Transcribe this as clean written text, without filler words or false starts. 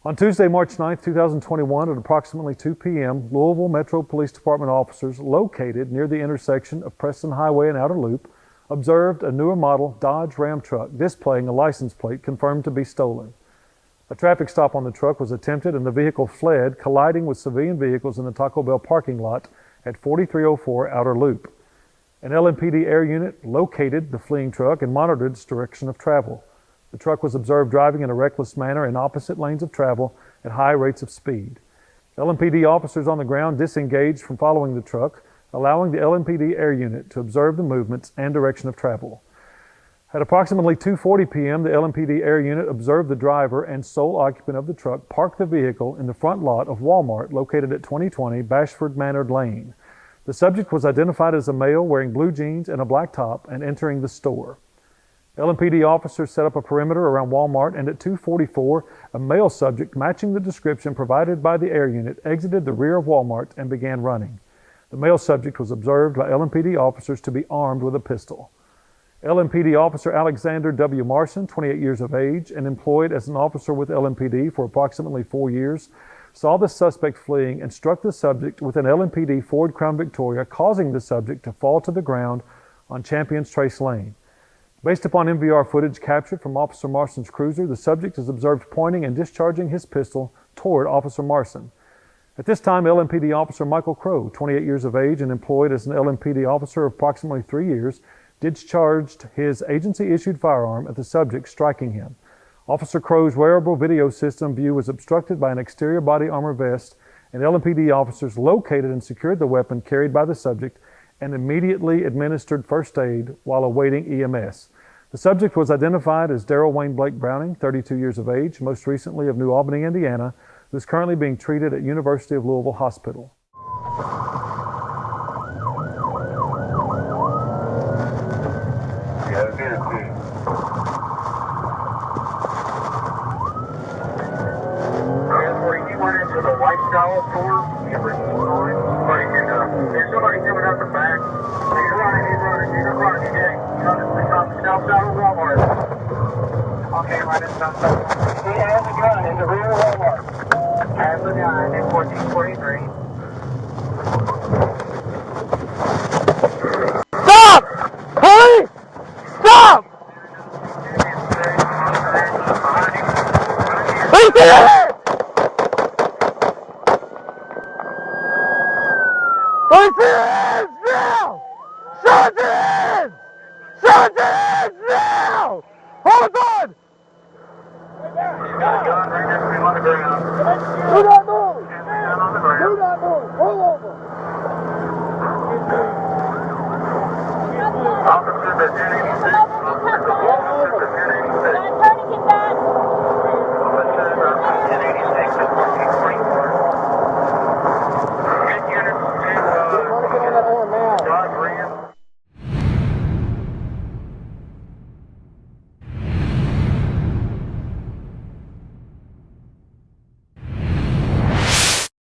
On Tuesday, March 9, 2021, at approximately 2 p.m., Louisville Metro Police Department officers located near the intersection of Preston Highway and Outer Loop observed a newer model Dodge Ram truck displaying a license plate confirmed to be stolen. A traffic stop on the truck was attempted and the vehicle fled, colliding with civilian vehicles in the Taco Bell parking lot at 4304 Outer Loop. An LMPD air unit located the fleeing truck and monitored its direction of travel. The truck was observed driving in a reckless manner in opposite lanes of travel at high rates of speed. LMPD officers on the ground disengaged from following the truck, allowing the LMPD air unit to observe the movements and direction of travel. At approximately 2:40 p.m., the LMPD air unit observed the driver and sole occupant of the truck park the vehicle in the front lot of Walmart located at 2020 Bashford Manor Lane. The subject was identified as a male wearing blue jeans and a black top and entering the store. LMPD officers set up a perimeter around Walmart, and at 2:44, a male subject matching the description provided by the air unit exited the rear of Walmart and began running. The male subject was observed by LMPD officers to be armed with a pistol. LMPD officer Alexander W. Marson, 28 years of age and employed as an officer with LMPD for approximately 4 years, saw the suspect fleeing and struck the subject with an LMPD Ford Crown Victoria, causing the subject to fall to the ground on Champions Trace Lane. Based upon MVR footage captured from Officer Marson's cruiser, the subject is observed pointing and discharging his pistol toward Officer Marson. At this time, LMPD officer Michael Crow, 28 years of age and employed as an LMPD officer of approximately 3 years, discharged his agency-issued firearm at the subject, striking him. Officer Crow's wearable video system view was obstructed by an exterior body armor vest, and LMPD officers located and secured the weapon carried by the subject and immediately administered first aid while awaiting EMS. The subject was identified as Darrell Wayne Blake Browning, 32 years of age, most recently of New Albany, Indiana, who is currently being treated at University of Louisville Hospital. There's somebody coming up the back. He's running. South side of Walmart. Okay, running south side. He has a gun in the rear of Walmart. Has a gun in 1443. Stop! Police! Stop! Police, get ahead! Police, get hands now! Show your hands! Show your hands now! Hold on! He's got a gun right next to him on the ground. Do not move! Down on the ground. Do not move! Pull over! Officer Virginia